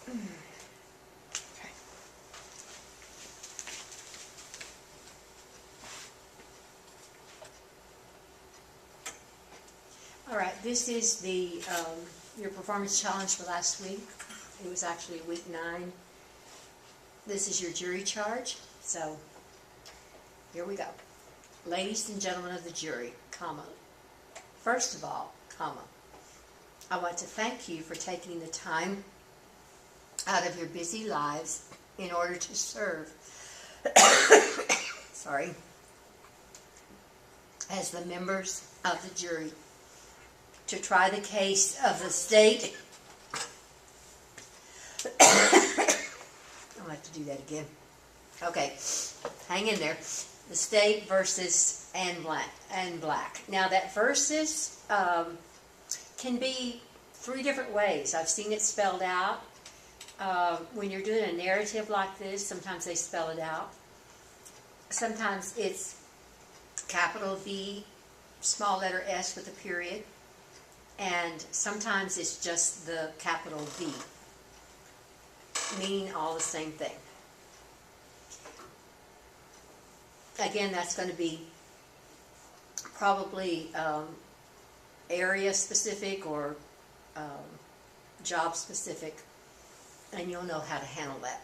Okay. All right, this is the your performance challenge for last week. It was actually week 9. This is your jury charge. So here we go. Ladies and gentlemen of the jury, comma. First of all, comma, I want to thank you for taking the time out of your busy lives in order to serve, sorry, as the members of the jury to try the case of the state. I'll have to do that again. Okay, hang in there. The state versus and black. Now that versus can be 3 different ways. I've seen it spelled out. When you're doing a narrative like this, sometimes they spell it out. Sometimes it's capital V, small letter S with a period. And sometimes it's just the capital V, meaning all the same thing. Again, that's going to be probably area specific or job specific, and you'll know how to handle that.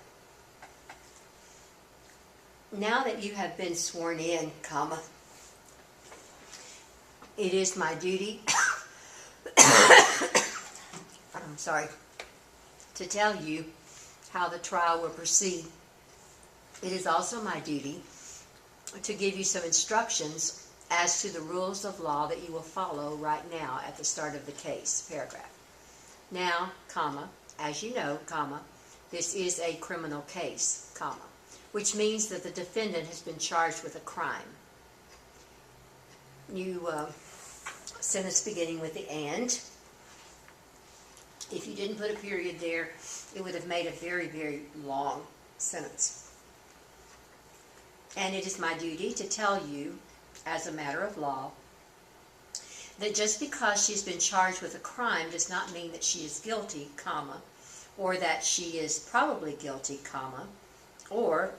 Now that you have been sworn in, comma, it is my duty I'm sorry, to tell you how the trial will proceed. It is also my duty to give you some instructions as to the rules of law that you will follow right now at the start of the case, paragraph. Now, comma, as you know, comma, this is a criminal case, comma, which means that the defendant has been charged with a crime. You sentence beginning with the and. If you didn't put a period there, it would have made a very, very long sentence. And it is my duty to tell you, as a matter of law, that just because she's been charged with a crime does not mean that she is guilty, comma, or that she is probably guilty, comma, or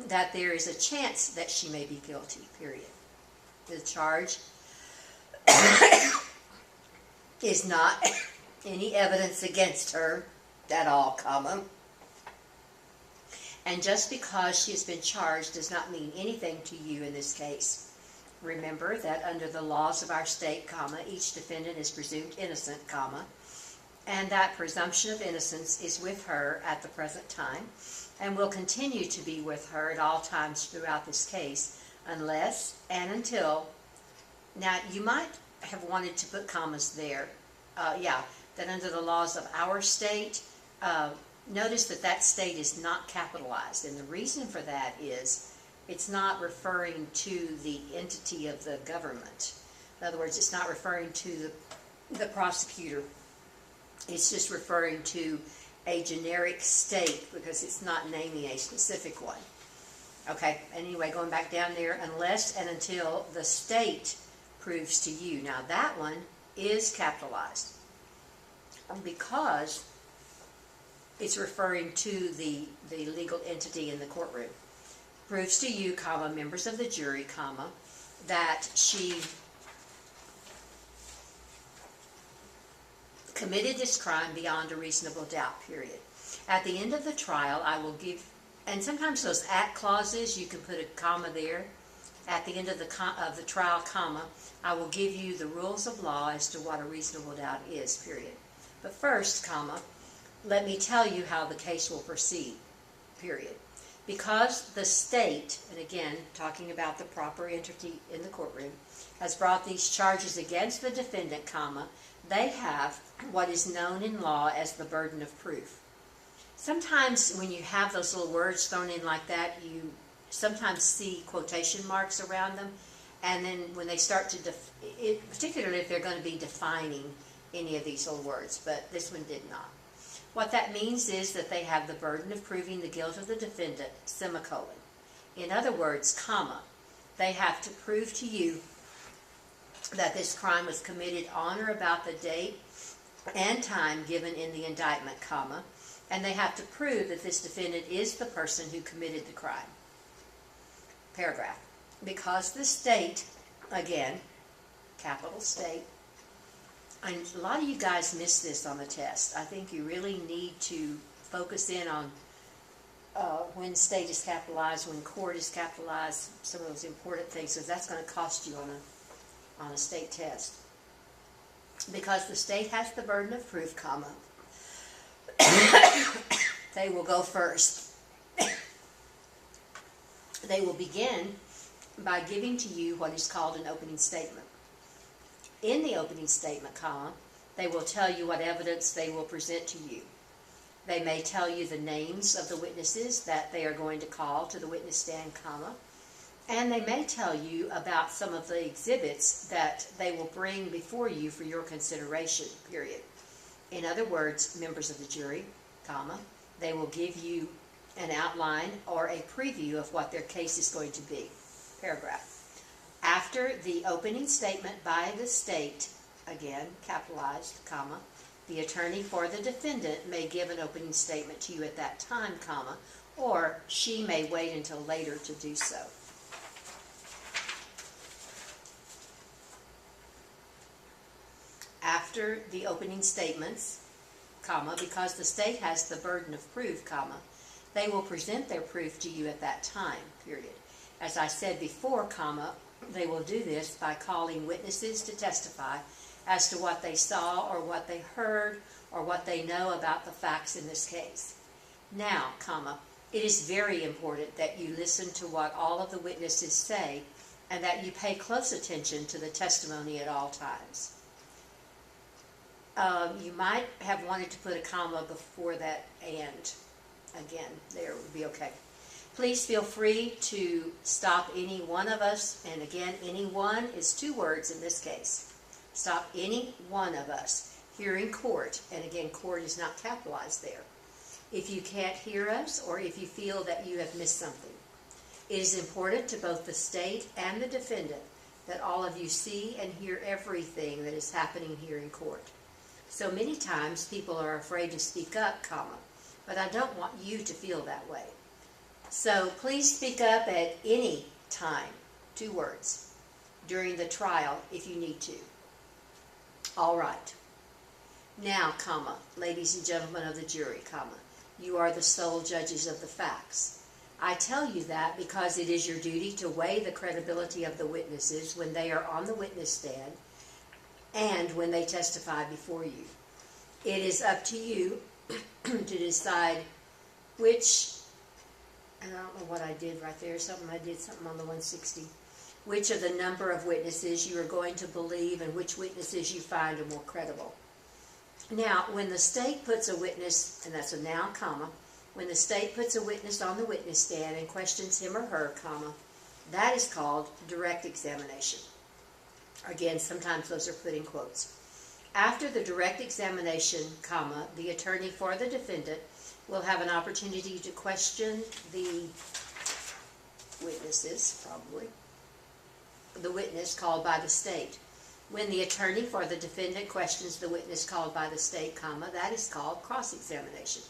that there is a chance that she may be guilty, period. The charge is not any evidence against her at all, comma. And just because she has been charged does not mean anything to you in this case. Remember that under the laws of our state, comma, each defendant is presumed innocent, comma, and that presumption of innocence is with her at the present time and will continue to be with her at all times throughout this case unless and until. Now, you might have wanted to put commas there. That under the laws of our state, notice that that state is not capitalized. And the reason for that is it's not referring to the entity of the government. In other words, it's not referring to the prosecutor. It's just referring to a generic state because it's not naming a specific one. Okay, anyway, going back down there, unless and until the state proves to you. Now that one is capitalized because it's referring to the legal entity in the courtroom. Proves to you, comma, members of the jury, comma, that she committed this crime beyond a reasonable doubt, period. At the end of the trial, I will give, and sometimes those at clauses, you can put a comma there. At the end of the trial, comma, I will give you the rules of law as to what a reasonable doubt is, period. But first, comma, let me tell you how the case will proceed, period. Because the state, and again, talking about the proper entity in the courtroom, has brought these charges against the defendant, comma, they have what is known in law as the burden of proof. Sometimes when you have those little words thrown in like that, you sometimes see quotation marks around them, and then when they start to, particularly if they're going to be defining any of these little words, but this one did not. What that means is that they have the burden of proving the guilt of the defendant, semicolon. In other words, comma, they have to prove to you that this crime was committed on or about the date and time given in the indictment, comma, and they have to prove that this defendant is the person who committed the crime. Paragraph. Because the state, again, capital state, and a lot of you guys miss this on the test. I think you really need to focus in on when state is capitalized, when court is capitalized, some of those important things, because that's going to cost you on a state test. Because the state has the burden of proof, comma, they will go first. They will begin by giving to you what is called an opening statement. In the opening statement, comma, they will tell you what evidence they will present to you. They may tell you the names of the witnesses that they are going to call to the witness stand, comma, and they may tell you about some of the exhibits that they will bring before you for your consideration, period. In other words, members of the jury, comma, they will give you an outline or a preview of what their case is going to be. Paragraph. After the opening statement by the state, again, capitalized, comma, the attorney for the defendant may give an opening statement to you at that time, comma, or she may wait until later to do so. After the opening statements, comma, because the state has the burden of proof, comma, they will present their proof to you at that time, period. As I said before, comma, they will do this by calling witnesses to testify as to what they saw or what they heard or what they know about the facts in this case. Now, comma, it is very important that you listen to what all of the witnesses say and that you pay close attention to the testimony at all times. You might have wanted to put a comma before that and. Again, there would be okay. Please feel free to stop any one of us, and again, any one is 2 words in this case. Stop any one of us here in court, and again, court is not capitalized there, if you can't hear us or if you feel that you have missed something. It is important to both the state and the defendant that all of you see and hear everything that is happening here in court. So many times people are afraid to speak up, comma, but I don't want you to feel that way. So please speak up at any time, 2 words, during the trial if you need to. All right. Now, comma, ladies and gentlemen of the jury, comma, you are the sole judges of the facts. I tell you that because it is your duty to weigh the credibility of the witnesses when they are on the witness stand and when they testify before you. It is up to you to decide which, and I don't know what I did right there, I did something on the 160, which of the number of witnesses you are going to believe and which witnesses you find are more credible. Now, when the state puts a witness, and that's a now, comma, when the state puts a witness on the witness stand and questions him or her, comma, that is called direct examination. Again, sometimes those are put in quotes. After the direct examination, comma, the attorney for the defendant will have an opportunity to question the witnesses, probably, the witness called by the state. When the attorney for the defendant questions the witness called by the state, comma, that is called cross-examination.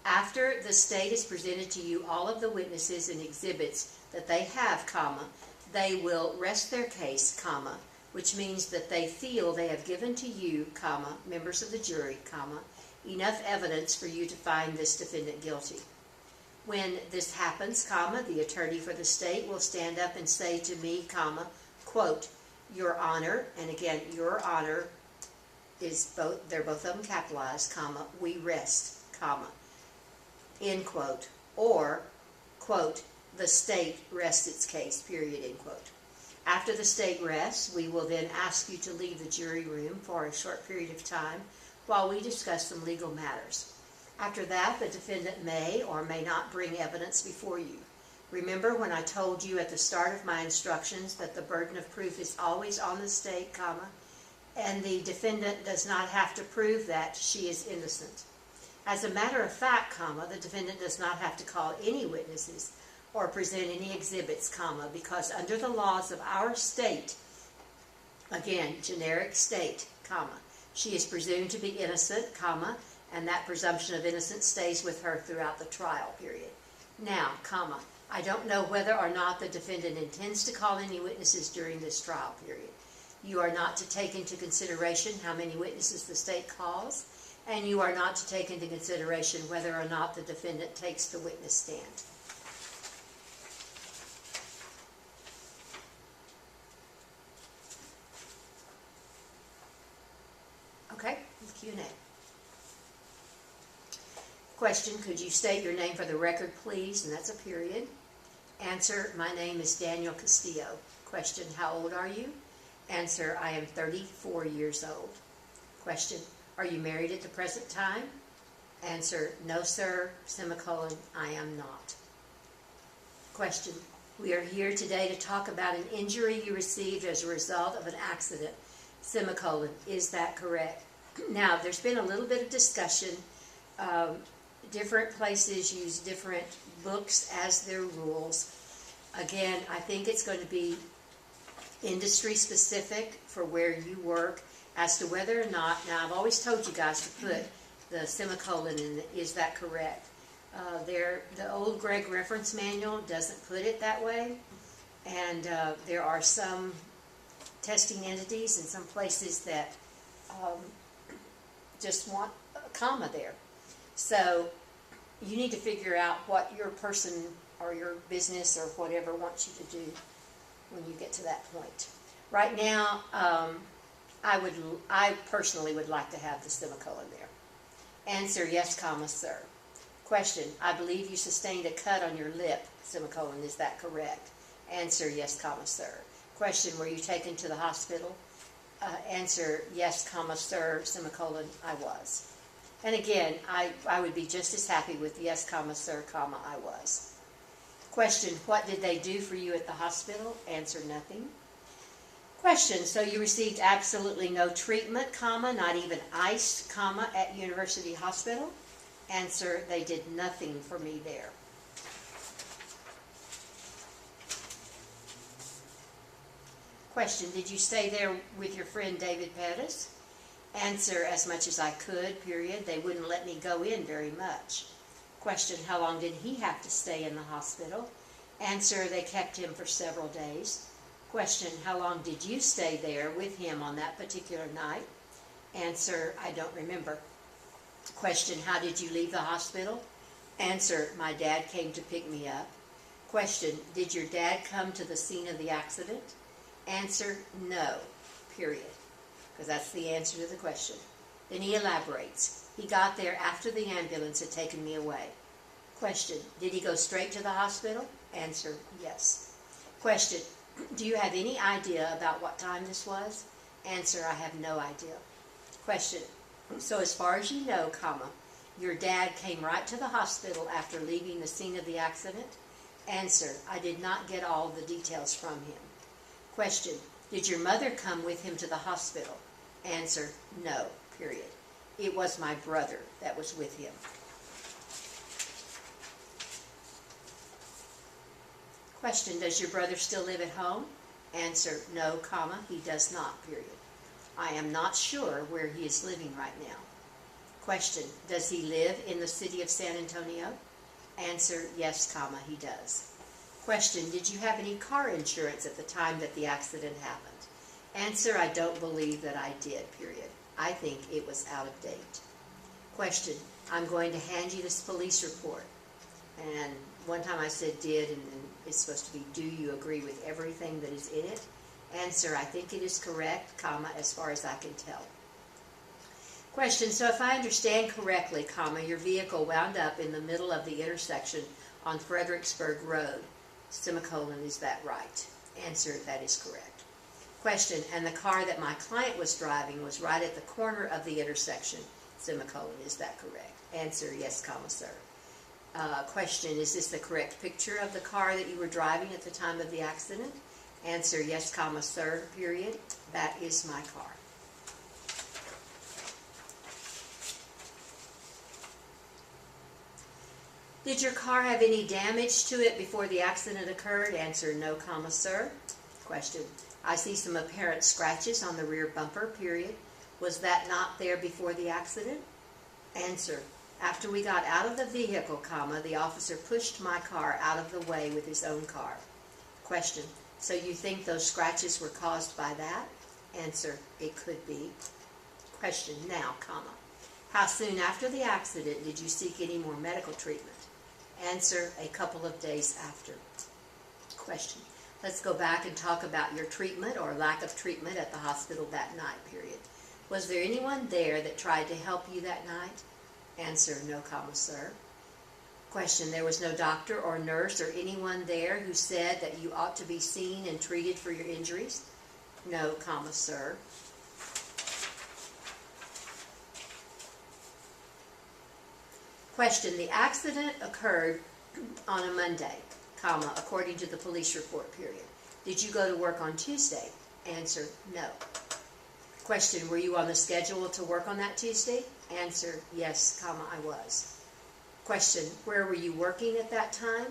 After the state has presented to you all of the witnesses and exhibits that they have, comma, they will rest their case, comma, which means that they feel they have given to you, comma, members of the jury, comma, enough evidence for you to find this defendant guilty. When this happens, comma, the attorney for the state will stand up and say to me, comma, quote, Your Honor, and again, Your Honor is both, they're both of them capitalized, comma, we rest, comma, end quote, or, quote, the state rests its case, period, end quote. After the state rests, we will then ask you to leave the jury room for a short period of time while we discuss some legal matters. After that, the defendant may or may not bring evidence before you. Remember when I told you at the start of my instructions that the burden of proof is always on the state, comma, and the defendant does not have to prove that she is innocent. As a matter of fact, comma, the defendant does not have to call any witnesses or present any exhibits, comma, because under the laws of our state, again, generic state, comma, she is presumed to be innocent, comma, and that presumption of innocence stays with her throughout the trial period. Now, comma, I don't know whether or not the defendant intends to call any witnesses during this trial period. You are not to take into consideration how many witnesses the state calls, and you are not to take into consideration whether or not the defendant takes the witness stand. Okay, Q&A. Question, could you state your name for the record, please? And that's a period. Answer, my name is Daniel Castillo. Question, how old are you? Answer, I am 34 years old. Question, are you married at the present time? Answer, no sir, semicolon, I am not. Question, we are here today to talk about an injury you received as a result of an accident, semicolon, is that correct? Now, there's been a little bit of discussion. Different places use different books as their rules. Again, I think it's going to be industry specific for where you work as to whether or not, now I've always told you guys to put the semicolon in, is that correct? The old Gregg reference manual doesn't put it that way, and there are some testing entities and some places that just want a comma there. So you need to figure out what your person or your business or whatever wants you to do when you get to that point. Right now, I personally would like to have the semicolon there. Answer, yes, comma, sir. Question, I believe you sustained a cut on your lip, semicolon, is that correct? Answer, yes, comma, sir. Question, were you taken to the hospital? Answer, yes, comma, sir, semicolon, I was. And again, I would be just as happy with yes, comma, sir, comma, I was. Question, what did they do for you at the hospital? Answer, nothing. Question, so you received absolutely no treatment, comma, not even ice, comma, at University Hospital? Answer, they did nothing for me there. Question, did you stay there with your friend David Pettis? Answer, as much as I could, period. They wouldn't let me go in very much. Question, how long did he have to stay in the hospital? Answer, they kept him for several days. Question, how long did you stay there with him on that particular night? Answer, I don't remember. Question, how did you leave the hospital? Answer, my dad came to pick me up. Question, did your dad come to the scene of the accident? Answer, no, period. Because that's the answer to the question. Then he elaborates. He got there after the ambulance had taken me away. Question, did he go straight to the hospital? Answer, yes. Question, do you have any idea about what time this was? Answer, I have no idea. Question, so as far as you know, comma, your dad came right to the hospital after leaving the scene of the accident? Answer, I did not get all the details from him. Question, did your mother come with him to the hospital? Answer, no, period. It was my brother that was with him. Question, does your brother still live at home? Answer, no, comma, he does not, period. I am not sure where he is living right now. Question, does he live in the city of San Antonio? Answer, yes, comma, he does. Question, did you have any car insurance at the time that the accident happened? Answer, I don't believe that I did, period. I think it was out of date. Question, I'm going to hand you this police report. And one time I said did, and it's supposed to be do you agree with everything that is in it? Answer, I think it is correct, comma, as far as I can tell. Question, so if I understand correctly, comma, your vehicle wound up in the middle of the intersection on Fredericksburg Road, semicolon, is that right? Answer, that is correct. Question, and the car that my client was driving was right at the corner of the intersection, semicolon, is that correct? Answer, yes, comma, sir. Question, is this the correct picture of the car that you were driving at the time of the accident? Answer, yes, comma, sir, period. That is my car. Did your car have any damage to it before the accident occurred? Answer, no, comma, sir. Question, I see some apparent scratches on the rear bumper, period. Was that not there before the accident? Answer. After we got out of the vehicle, comma, the officer pushed my car out of the way with his own car. Question. So you think those scratches were caused by that? Answer. It could be. Question. Now, comma, how soon after the accident did you seek any more medical treatment? Answer. A couple of days after. Question. Let's go back and talk about your treatment or lack of treatment at the hospital that night, period. Was there anyone there that tried to help you that night? Answer. No, comma, sir. Question. There was no doctor or nurse or anyone there who said that you ought to be seen and treated for your injuries? No, comma, sir. Question. The accident occurred on a Monday, comma, according to the police report, period. Did you go to work on Tuesday? Answer. No. Question. Were you on the schedule to work on that Tuesday? Answer. Yes, comma, I was. Question. Where were you working at that time?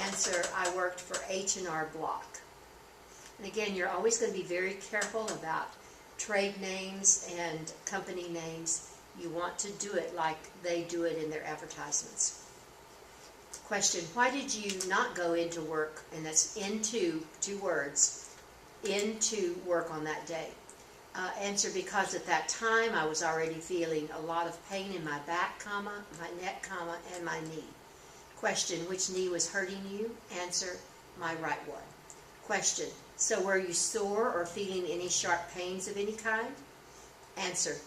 Answer. I worked for H&R Block. And again, you're always going to be very careful about trade names and company names. You want to do it like they do it in their advertisements. Question. Why did you not go into work, and that's into, 2 words, into work on that day? Answer. Because at that time I was already feeling a lot of pain in my back, comma, my neck, comma, and my knee. Question. Which knee was hurting you? Answer. My right one. Question. So were you sore or feeling any sharp pains of any kind? Answer.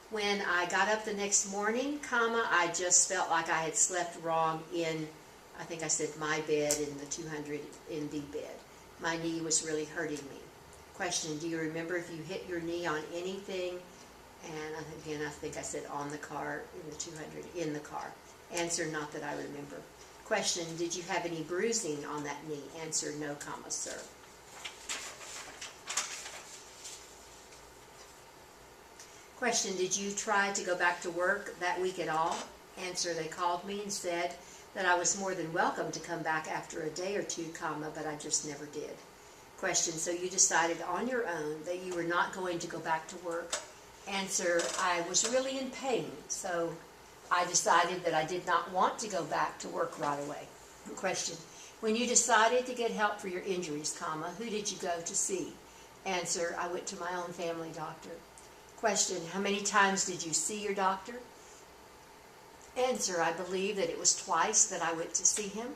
When I got up the next morning, comma, I just felt like I had slept wrong in, I think I said my bed in the 200 in the bed. My knee was really hurting me. Question. Do you remember if you hit your knee on anything? And again, I think I said on the car, in the 200, in the car. Answer. Not that I remember. Question. Did you have any bruising on that knee? Answer. No, comma, sir. Question. Did you try to go back to work that week at all? Answer. They called me and said that I was more than welcome to come back after a day or 2, comma, but I just never did. Question. So you decided on your own that you were not going to go back to work? Answer. I was really in pain, so I decided that I did not want to go back to work right away. Question. When you decided to get help for your injuries, comma, who did you go to see? Answer. I went to my own family doctor. Question. How many times did you see your doctor? Answer. I believe that it was twice that I went to see him.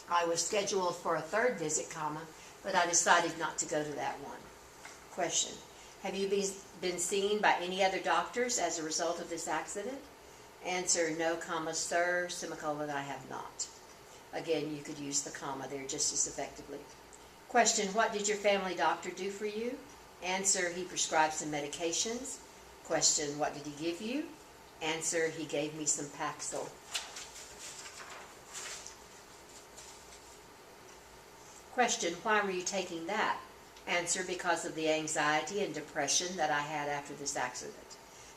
I was scheduled for a 3rd visit, comma, but I decided not to go to that one. Question. Have you been seen by any other doctors as a result of this accident? Answer. No, comma, sir, semicolon, I have not. Again, you could use the comma there just as effectively. Question. What did your family doctor do for you? Answer. He prescribed some medications. Question. What did he give you? Answer. He gave me some Paxil. Question. Why were you taking that? Answer. Because of the anxiety and depression that I had after this accident.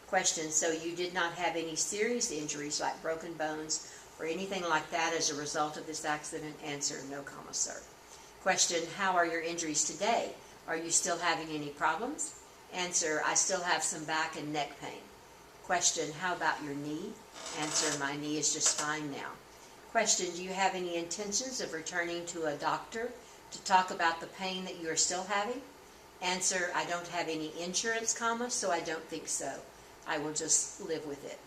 Question. So you did not have any serious injuries like broken bones or anything like that as a result of this accident? Answer. No, comma, sir. Question. How are your injuries today? Are you still having any problems? Answer. I still have some back and neck pain. Question. How about your knee? Answer. My knee is just fine now. Question. Do you have any intentions of returning to a doctor to talk about the pain that you are still having? Answer. I don't have any insurance, comma, so I don't think so. I will just live with it.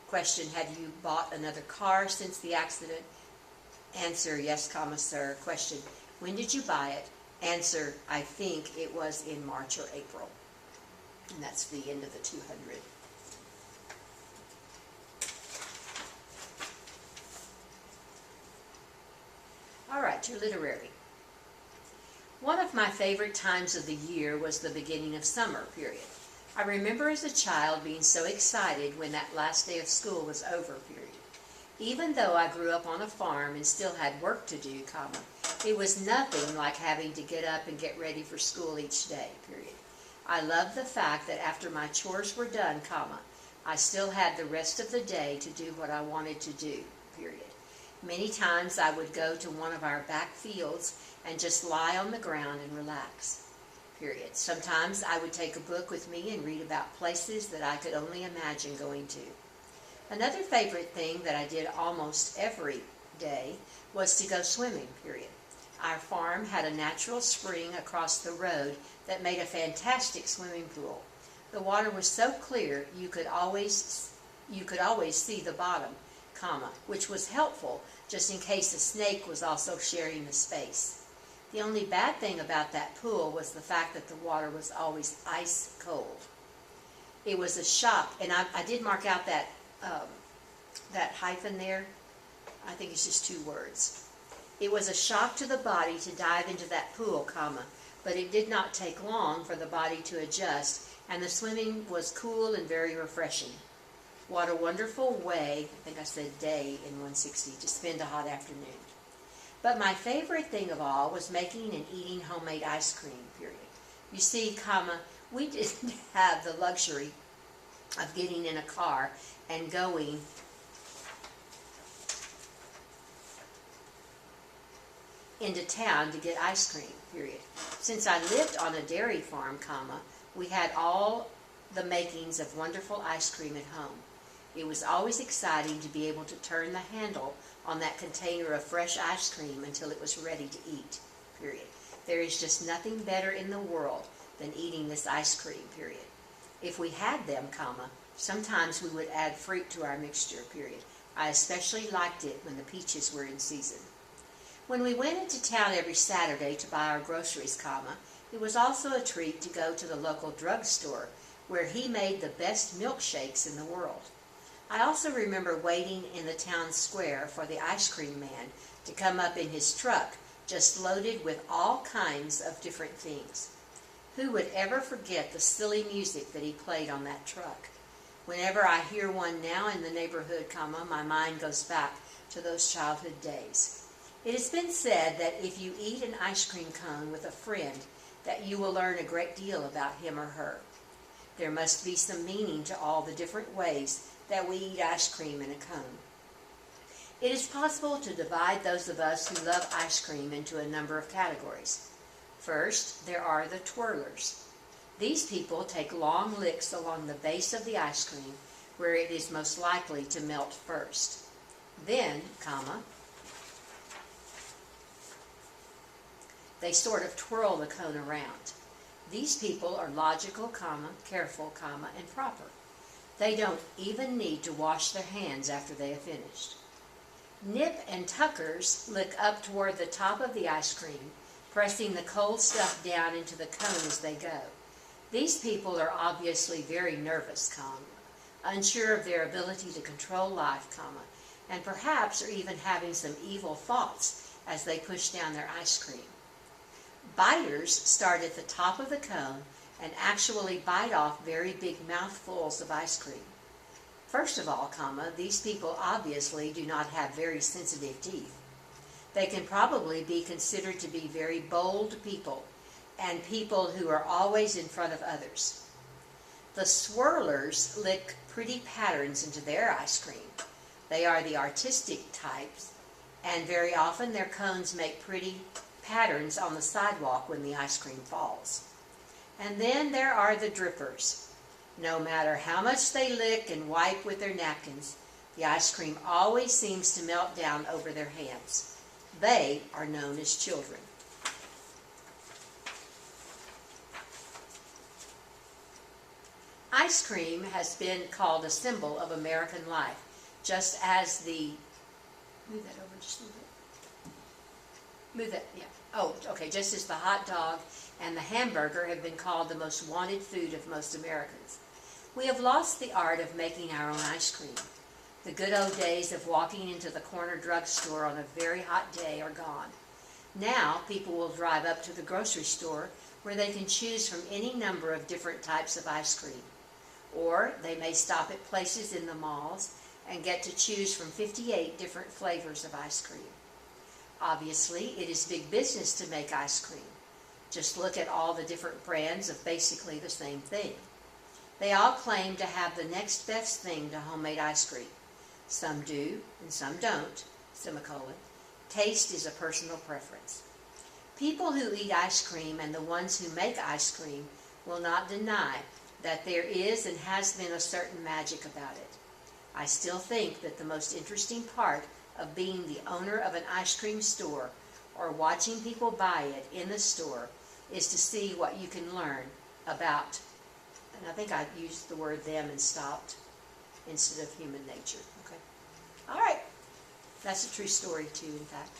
Question. Have you bought another car since the accident? Answer. Yes, comma, sir. Question. When did you buy it? Answer. I think it was in March or April. And that's the end of the 200. All right, your literary. One of my favorite times of the year was the beginning of summer, period. I remember as a child being so excited when that last day of school was over, period. Even though I grew up on a farm and still had work to do, comma, it was nothing like having to get up and get ready for school each day, period. I loved the fact that after my chores were done, comma, I still had the rest of the day to do what I wanted to do, period. Many times I would go to one of our back fields and just lie on the ground and relax, period. Sometimes I would take a book with me and read about places that I could only imagine going to. Another favorite thing that I did almost every day was to go swimming, period. Our farm had a natural spring across the road that made a fantastic swimming pool. The water was so clear you could always see the bottom, which was helpful just in case a snake was also sharing the space. The only bad thing about that pool was the fact that the water was always ice cold. It was a shock, and I did mark out that hyphen there. I think it's just 2 words. It was a shock to the body to dive into that pool, but it did not take long for the body to adjust, and the swimming was cool and very refreshing. What a wonderful way, I think I said day in 160, to spend a hot afternoon. But my favorite thing of all was making and eating homemade ice cream, period. You see, we didn't have the luxury of getting in a car and going into town to get ice cream, period. Since I lived on a dairy farm, we had all the makings of wonderful ice cream at home. It was always exciting to be able to turn the handle on that container of fresh ice cream until it was ready to eat, period. There is just nothing better in the world than eating this ice cream, period. If we had them, sometimes we would add fruit to our mixture, period. I especially liked it when the peaches were in season. When we went into town every Saturday to buy our groceries, it was also a treat to go to the local drugstore where he made the best milkshakes in the world. I also remember waiting in the town square for the ice cream man to come up in his truck, just loaded with all kinds of different things. Who would ever forget the silly music that he played on that truck? Whenever I hear one now in the neighborhood, my mind goes back to those childhood days. It has been said that if you eat an ice cream cone with a friend, that you will learn a great deal about him or her. There must be some meaning to all the different ways that we eat ice cream in a cone. It is possible to divide those of us who love ice cream into a number of categories. First, there are the twirlers. These people take long licks along the base of the ice cream where it is most likely to melt first. Then, they sort of twirl the cone around. These people are logical, careful, and proper. They don't even need to wash their hands after they have finished. Nip and tuckers lick up toward the top of the ice cream, pressing the cold stuff down into the cone as they go. These people are obviously very nervous, unsure of their ability to control life, and perhaps are even having some evil thoughts as they push down their ice cream. Biters start at the top of the cone and actually bite off very big mouthfuls of ice cream. First of all, these people obviously do not have very sensitive teeth. They can probably be considered to be very bold people and people who are always in front of others. The swirlers lick pretty patterns into their ice cream. They are the artistic types, and very often their cones make pretty patterns on the sidewalk when the ice cream falls. And then there are the drippers. No matter how much they lick and wipe with their napkins, the ice cream always seems to melt down over their hands. They are known as children. Ice cream has been called a symbol of American life, just as the... Move that over just a little bit. Move that, yeah. Oh, okay, just as the hot dog and the hamburger have been called the most wanted food of most Americans. We have lost the art of making our own ice cream. The good old days of walking into the corner drugstore on a very hot day are gone. Now, people will drive up to the grocery store where they can choose from any number of different types of ice cream. Or they may stop at places in the malls and get to choose from 58 different flavors of ice cream. Obviously, it is big business to make ice cream. Just look at all the different brands of basically the same thing. They all claim to have the next best thing to homemade ice cream. Some do, and some don't, Taste is a personal preference. People who eat ice cream and the ones who make ice cream will not deny that there is and has been a certain magic about it. I still think that the most interesting part of being the owner of an ice cream store or watching people buy it in the store is to see what you can learn about, and I think I used the word them and stopped instead of human nature. Okay. All right. That's a true story too, in fact.